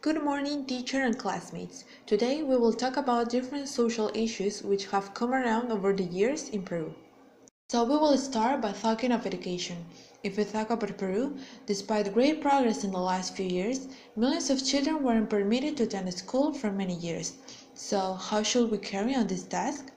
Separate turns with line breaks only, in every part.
Good morning, teacher and classmates. Today we will talk about different social issues which have come around over the years in Peru. So we will start by talking of education. If we talk about Peru, despite great progress in the last few years, millions of children weren't permitted to attend school for many years. So how should we carry on this task?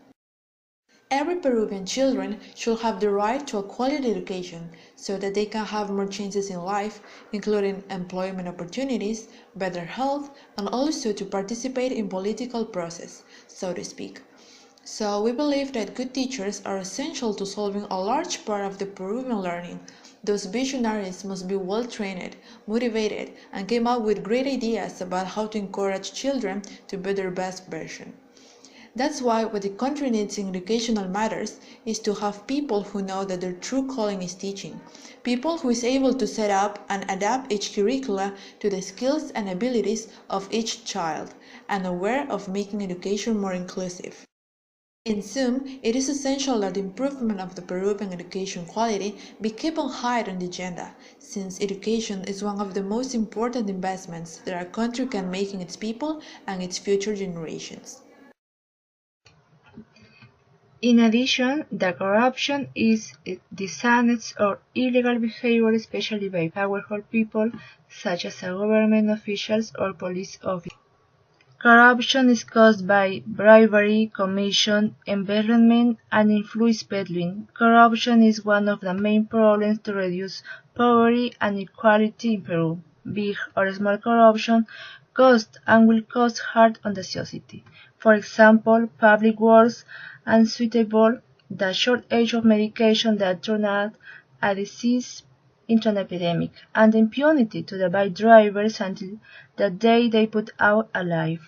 Every Peruvian children should have the right to a quality education so that they can have more chances in life, including employment opportunities, better health, and also to participate in political process, so to speak. So we believe that good teachers are essential to solving a large part of the Peruvian learning. Those visionaries must be well trained, motivated, and came up with great ideas about how to encourage children to be their best version. That's why what the country needs in educational matters is to have people who know that their true calling is teaching, people who is able to set up and adapt each curricula to the skills and abilities of each child, and aware of making education more inclusive. In sum, it is essential that the improvement of the Peruvian education quality be kept on high on the agenda, since education is one of the most important investments that our country can make in its people and its future generations.
In addition, the corruption is dishonest or illegal behavior, especially by powerful people such as government officials or police officers. Corruption is caused by bribery, commission, embezzlement, and influence peddling. Corruption is one of the main problems to reduce poverty and inequality in Peru. Big or small corruption costs and will cost hard on the society. For example, public works unsuitable, the shortage of medication that turned out a disease into an epidemic, and impunity to the bike drivers until the day they put out alive.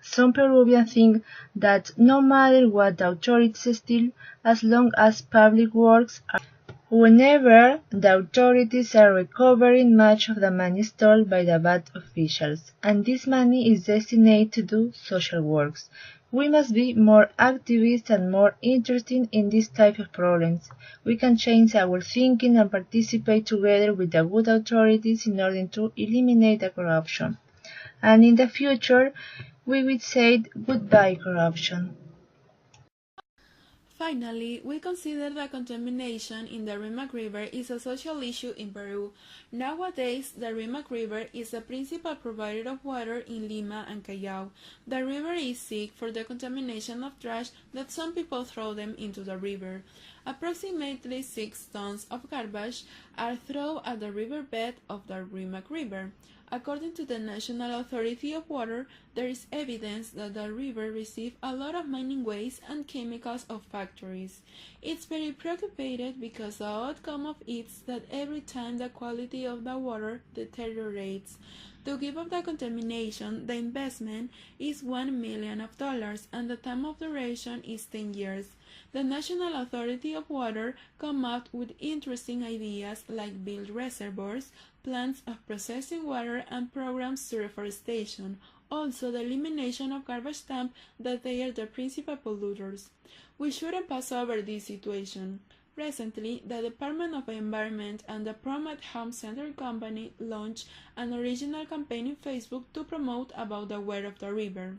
Some Peruvians think that no matter what the authorities steal, as long as public works are whenever the authorities are recovering much of the money stolen by the bad officials, and this money is destined to do social works. We must be more activist and more interested in this type of problems. We can change our thinking and participate together with the good authorities in order to eliminate the corruption. And in the future, we will say goodbye corruption.
Finally, we consider that contamination in the Rimac River is a social issue in Peru. Nowadays, the Rimac River is the principal provider of water in Lima and Callao. The river is sick for the contamination of trash that some people throw them into the river. Approximately 6 tons of garbage are thrown at the riverbed of the Rimac River. According to the National Authority of Water, there is evidence that the river receives a lot of mining waste and chemicals of factories. It's very preoccupied because the outcome of it is that every time the quality of the water deteriorates. To give up the contamination, the investment is $1 million and the time of duration is 10 years. The National Authority of Water come up with interesting ideas like build reservoirs, plants of processing water, and programs to reforestation. Also, the elimination of garbage dumps that they are the principal polluters. We shouldn't pass over this situation. Recently, the Department of Environment and the Promet Home Center Company launched an original campaign in Facebook to promote about the wear of the river.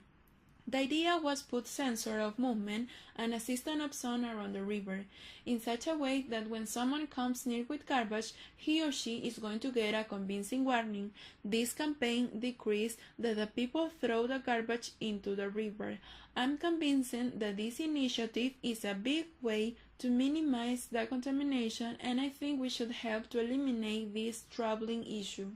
The idea was put sensor of movement and a system of sound around the river, in such a way that when someone comes near with garbage, he or she is going to get a convincing warning. This campaign decreased that the people throw the garbage into the river. I'm convinced that this initiative is a big way to minimize the contamination, and I think we should help to eliminate this troubling issue.